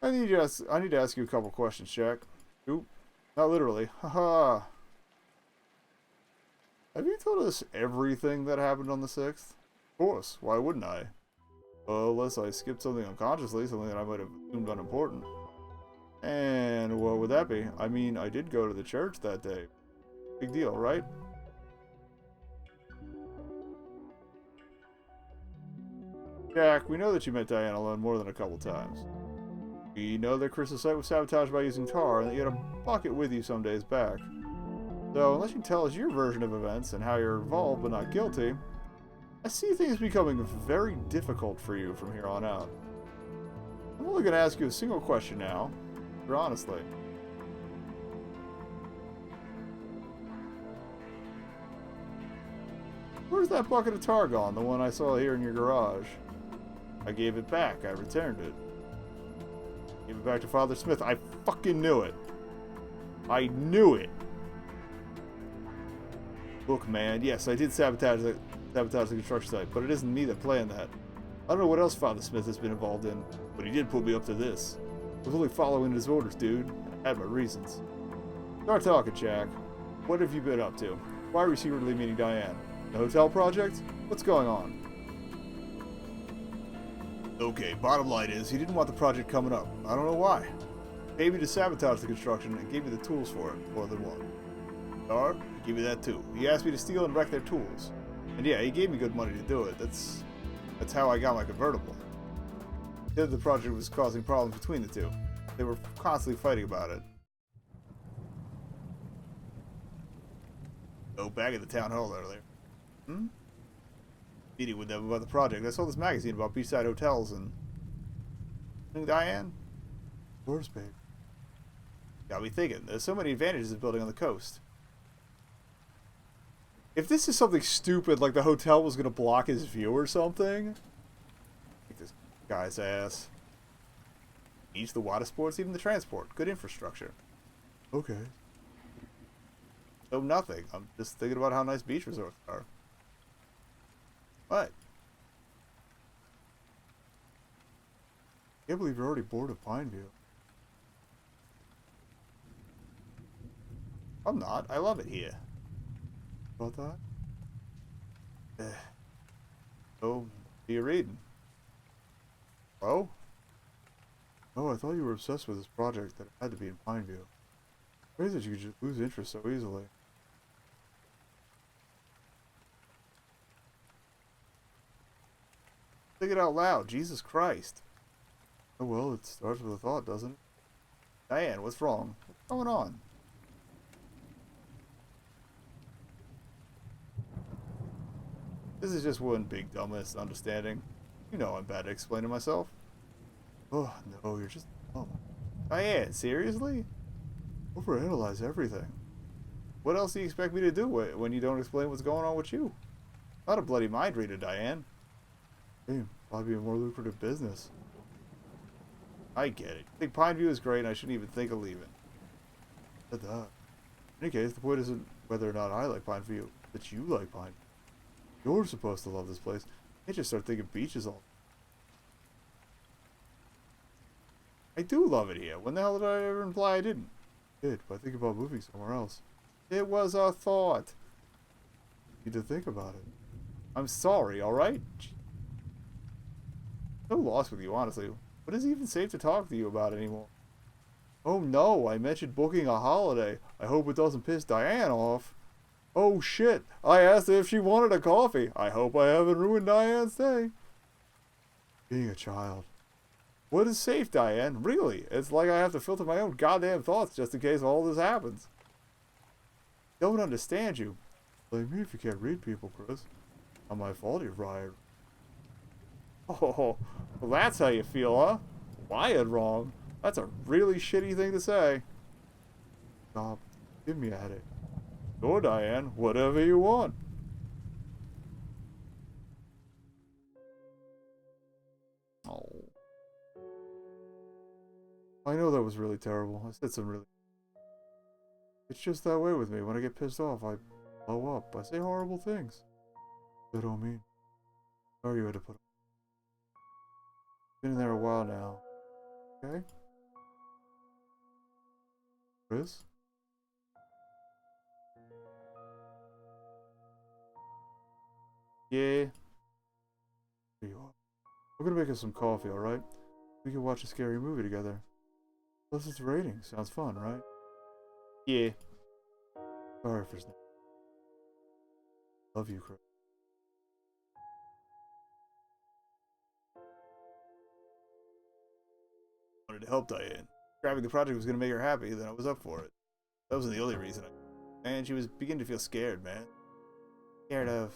I need to ask you a couple questions, Jack. Oop. Not literally. Haha. Have you told us everything that happened on the 6th? Of course. Why wouldn't I? Unless I skipped something unconsciously, something that I might have assumed unimportant. And what would that be? I mean, I did go to the church that day. Big deal, right? Jack, we know that you met Diane alone more than a couple times. We know that Chris's site was sabotaged by using tar, and that you had a bucket with you some days back. So, unless you tell us your version of events and how you're involved but not guilty, I see things becoming very difficult for you from here on out. I'm only going to ask you a single question now, honestly. Where's that bucket of tar gone, the one I saw here in your garage? I gave it back. I returned it. Gave it back to Father Smith. I fucking knew it. I knew it. Look, man, yes, I did sabotage the construction site, but it isn't me that planned that. I don't know what else Father Smith has been involved in, but he did put me up to this. I was only following his orders, dude, and I had my reasons. Start talking, Jack. What have you been up to? Why are you secretly meeting Diane? The hotel project? What's going on? Okay, bottom line is, he didn't want the project coming up. I don't know why. He paid me to sabotage the construction and gave me the tools for it, more than one. Dar, he gave me that too. He asked me to steal and wreck their tools. And yeah, he gave me good money to do it. That's how I got my convertible. He said the project was causing problems between the two. They were constantly fighting about it. Oh, back at the town hall earlier. Meeting with them about the project. I saw this magazine about beachside hotels and Diane? Of course, babe. Got me thinking. There's so many advantages of building on the coast. If this is something stupid, like the hotel was going to block his view or something, kick this guy's ass. Beach, the water sports, even the transport. Good infrastructure. Okay. So nothing. I'm just thinking about how nice beach resorts are. What? Can't believe you're already bored of Pineview. I'm not. I love it here. About that? So, what are you reading? Oh? Oh, I thought you were obsessed with this project that it had to be in Pineview. Crazy that you could just lose interest so easily. Think it out loud. Jesus Christ. Oh well, it starts with a thought, doesn't it? Diane, what's wrong? What's going on? This is just one big dumb misunderstanding. You know I'm bad at explaining myself. Oh, no, you're just dumb. Diane, seriously? Overanalyze everything. What else do you expect me to do when you don't explain what's going on with you? Not a bloody mind reader, Diane. Hey, probably a more lucrative business. I get it. I think Pineview is great and I shouldn't even think of leaving. Said that. In any case, the point isn't whether or not I like Pineview, but you like Pineview. You're supposed to love this place. You can't just start thinking beaches all. I do love it here. When the hell did I ever imply I didn't? I did, but I think about moving somewhere else. It was a thought. You need to think about it. I'm sorry, alright? So lost with you, honestly. What is it even safe to talk to you about anymore? Oh no, I mentioned booking a holiday. I hope it doesn't piss Diane off. Oh shit, I asked her if she wanted a coffee. I hope I haven't ruined Diane's day. Being a child. What is safe, Diane? Really? It's like I have to filter my own goddamn thoughts just in case all this happens. Don't understand you. Blame me if you can't read people, Chris. Not my fault you're right. Oh, well that's how you feel, huh? Wired wrong. That's a really shitty thing to say. Stop. Give me a headache. Sure, Diane. Whatever you want. Oh. I know that was really terrible. I said some really... It's just that way with me. When I get pissed off, I blow up. I say horrible things. I don't mean. Sorry you had to put up. Been in there a while now. Okay? Chris? Yeah. Here you are. We're gonna make us some coffee, alright? We can watch a scary movie together. Plus it's raining. Sounds fun, right? Yeah. Sorry for snapping. Love you, Chris. Wanted to help Diane. Grabbing the project was gonna make her happy, then I was up for it. That wasn't the only reason. And she was beginning to feel scared, man. Scared of...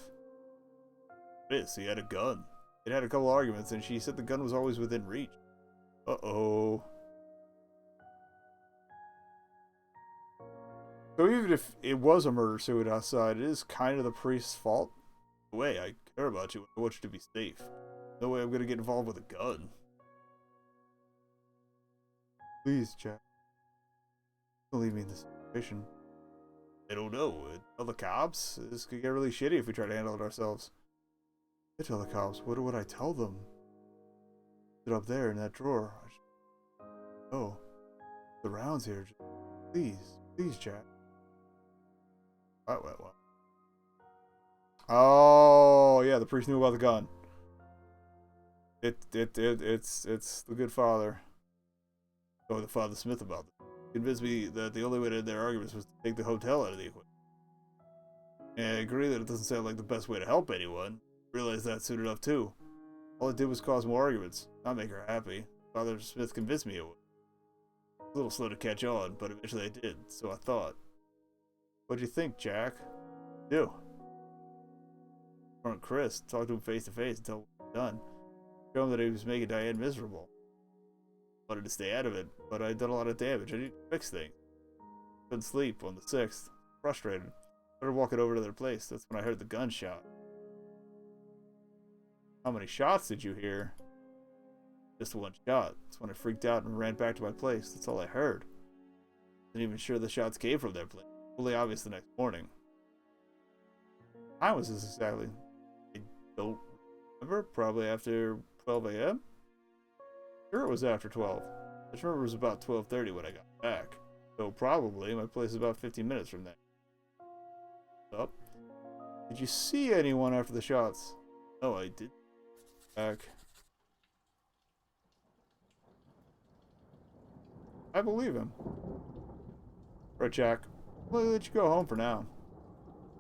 Chris, he had a gun. It had a couple arguments, and she said the gun was always within reach. Uh-oh. So even if it was a murder-suicide outside, it is kind of the priest's fault. No way, I care about you. I want you to be safe. No way I'm gonna get involved with a gun. Please, Jack. Don't leave me in this situation. I don't know. Tell the cops? This could get really shitty if we try to handle it ourselves. I tell the cops. What would I tell them? Sit up there in that drawer. Oh. The rounds here. Please. Please, Jack. What? Oh, yeah, the priest knew about the gun. It's the good father. Oh, the Father Smith about it. Convinced me that the only way to end their arguments was to take the hotel out of the equation. And I agree that it doesn't sound like the best way to help anyone. Realized that soon enough too. All it did was cause more arguments, not make her happy. Father Smith convinced me it would. A little slow to catch on, but eventually I did, so I thought. What'd you think, Jack? Do. Front Chris, talk to him face to face and tell him what he'd done. Show him that he was making Diane miserable. Wanted to stay out of it, but I'd done a lot of damage. I needed to fix things. Couldn't sleep on the 6th. Frustrated. Started walking over to their place. That's when I heard the gunshot. How many shots did you hear? Just one shot. That's when I freaked out and ran back to my place. That's all I heard. Wasn't even sure the shots came from their place. Fully obvious the next morning. What time was this exactly? I don't remember. Probably after 12 a.m.? Sure it was after 12. I just remember it was about 12:30 when I got back. So probably my place is about 15 minutes from there. Up. Did you see anyone after the shots? No, I didn't. Back. I believe him. Right, Jack. I'll let you go home for now.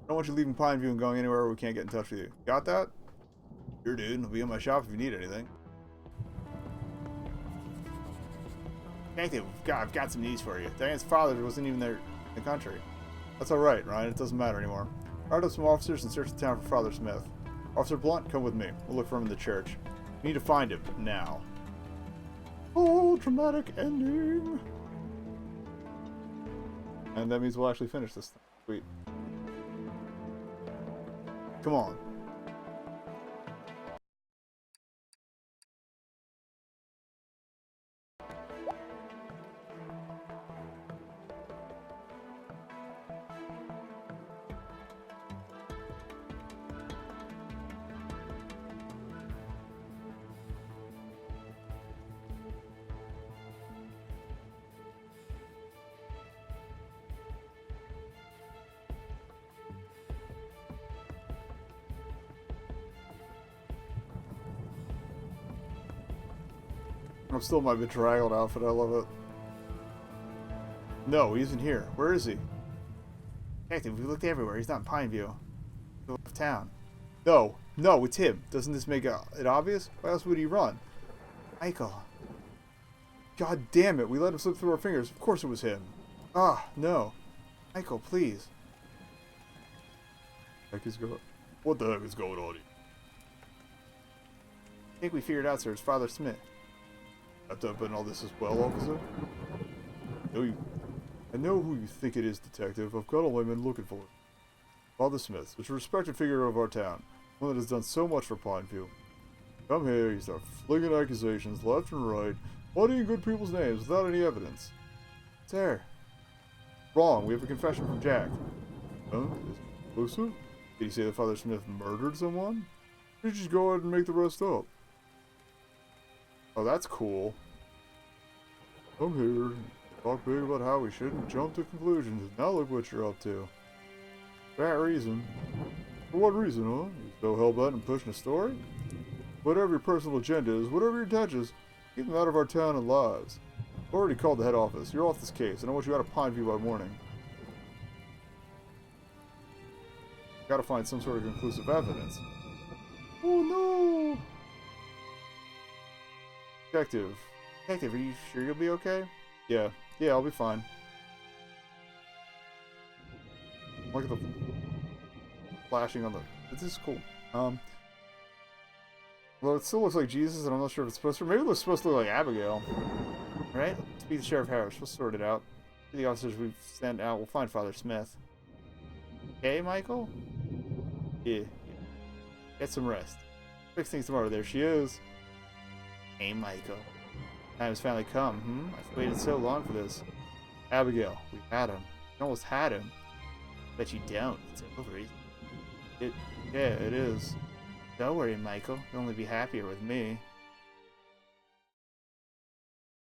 I don't want you leaving Pineview and going anywhere where we can't get in touch with you. Got that? Sure, dude. I'll be in my shop if you need anything. Nathan, I've got some news for you. Diane's father wasn't even there in the country. That's alright, Ryan. It doesn't matter anymore. Round up some officers and search the town for Father Smith. Officer Blunt, come with me. We'll look for him in the church. We need to find him now. Oh, dramatic ending. And that means we'll actually finish this thing. Sweet. Come on. I'm still in my bedraggled outfit. I love it. No, he isn't here. Where is he? Detective, we looked everywhere. He's not in Pineview. Go out of town. No, it's him. Doesn't this make it obvious? Why else would he run? Michael. God damn it. We let him slip through our fingers. Of course it was him. Ah, no. Michael, please. What the heck is going on here? I think we figured out, sir. It's Father Smith. Wrapped up in all this as well, officer? I know who you think it is, Detective. I've got all my men looking for it. Father Smith, such a respected figure of our town, one that has done so much for Pineview. Come here, you start flinging accusations left and right, muddying good people's names without any evidence. Sir. Wrong, we have a confession from Jack. Huh? Is it exclusive? Did he say that Father Smith murdered someone? Or did you just go ahead and make the rest up? Oh, that's cool. Come here, talk big about how we shouldn't jump to conclusions, and now look what you're up to. For that reason. For what reason, huh? You so hell-bent on pushing a story? Whatever your personal agenda is, whatever your intentions, keep them out of our town and lives. I've already called the head office. You're off this case, and I want you out of Pineview by morning. Gotta find some sort of conclusive evidence. Oh no! Detective, are you sure you'll be okay? Yeah, I'll be fine. Look at the flashing on the... This is cool. Well, it still looks like Jesus, and I'm not sure if it's supposed to... Maybe it looks supposed to look like Abigail. Right? To be the Sheriff Harris. We'll sort it out. The officers we've sent out will find Father Smith. Okay, Michael? Yeah. Get some rest. Fix things tomorrow. There she is. Hey, Michael. Time has finally come, I've waited so long for this. Abigail, we had him. We almost had him. But you don't. It's over. Yeah, it is. Don't worry, Michael. You'll only be happier with me.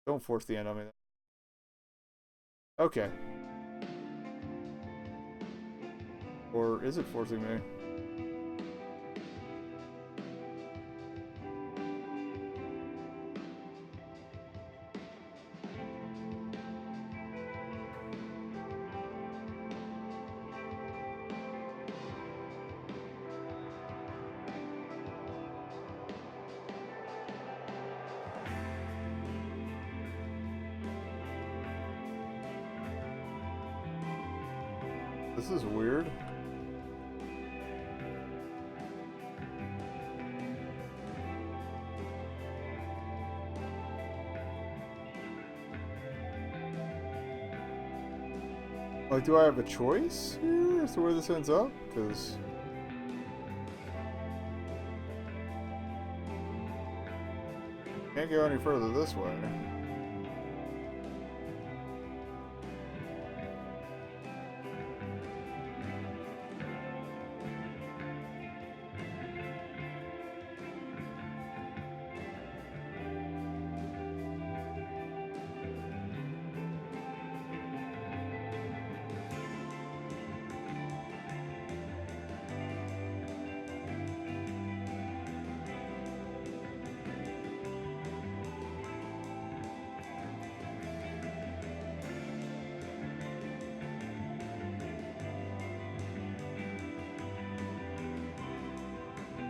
Don't force the end on me. Okay. Or is it forcing me? This is weird. Like, do I have a choice here as to where this ends up? Because... can't go any further this way.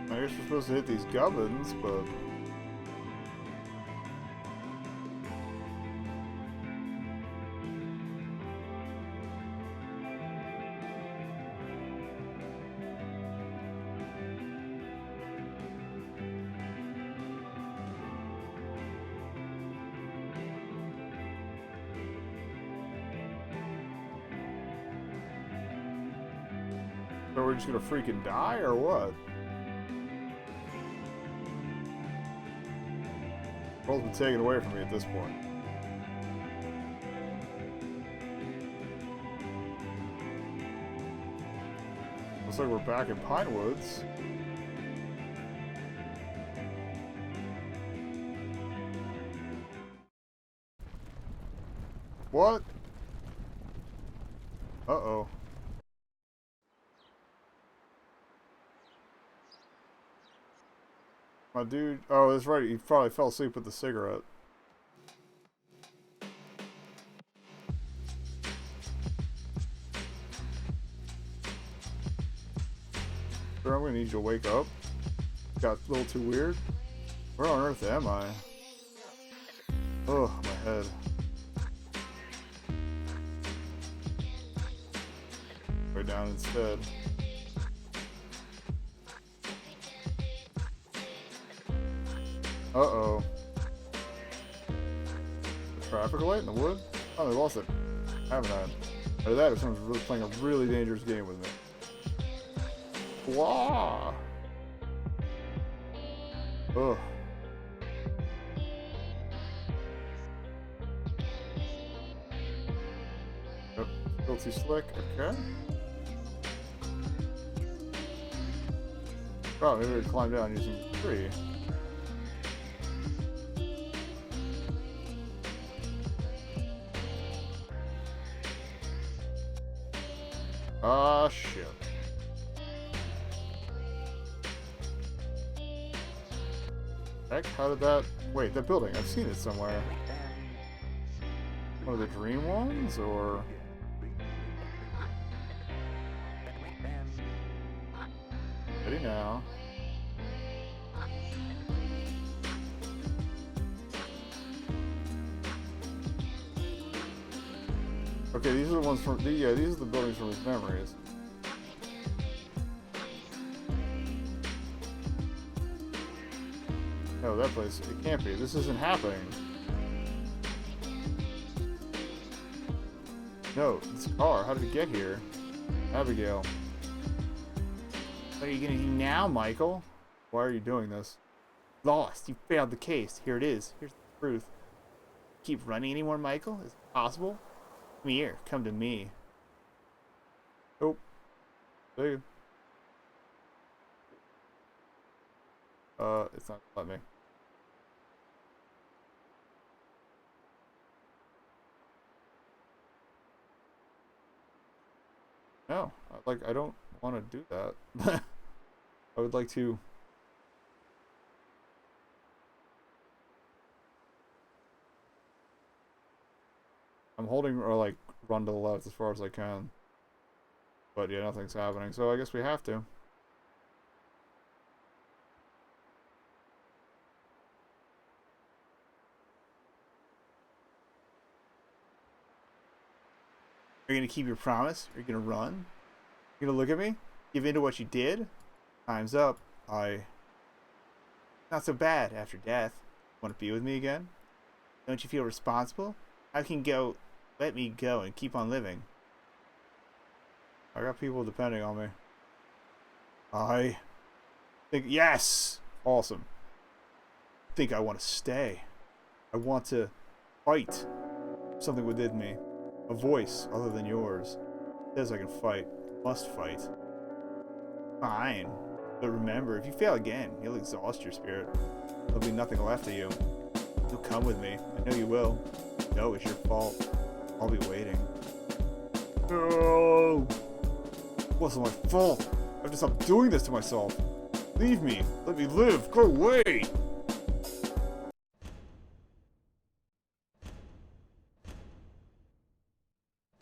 I guess we're supposed to hit these gubbins, but... So we're just gonna freaking die, or what? World's been taken away from me at this point. Looks like we're back in Pinewoods. What? Uh-oh. My dude... Oh, that's right. He probably fell asleep with the cigarette. Sir, I'm gonna need you to wake up. Got a little too weird. Where on earth am I? Oh, my head. Way down instead. Uh-oh. traffic light in the wood? Oh, they lost it. Haven't I? Either that or someone's really playing a really dangerous game with me. Blah! Ugh. Yep, still too slick. Okay. Oh, maybe we could climb down using the tree. Ah, shit. Heck, how did that... Wait, that building, I've seen it somewhere. One of the dream ones, or... Ready now. Okay, these are the ones from... Yeah, these are the buildings from his memories. No, that place, it can't be. This isn't happening. No, this car, how did it get here? Abigail. What are you gonna do now, Michael? Why are you doing this? Lost. You failed the case. Here it is. Here's the truth. Keep running anymore, Michael? Is it possible? Come here. Come to me. Nope. See you. It's not gonna let me. No, I don't want to do that. I would like to... I'm holding, or like, run to the left as far as I can. But yeah, nothing's happening, so I guess we have to. Are you gonna keep your promise? Are you gonna run? You gonna look at me? Give in to what you did? Time's up. Not so bad after death. Want to be with me again? Don't you feel responsible? How can you let me go and keep on living? I got people depending on me. I think, yes! Awesome. I think I want to stay. I want to fight. Something within me. A voice other than yours. Says I can fight. Must fight. Fine. But remember, if you fail again, you'll exhaust your spirit. There'll be nothing left of you. You'll come with me. I know you will. No, it's your fault. I'll be waiting. No! It wasn't my fault. I have to stop doing this to myself. Leave me. Let me live. Go away.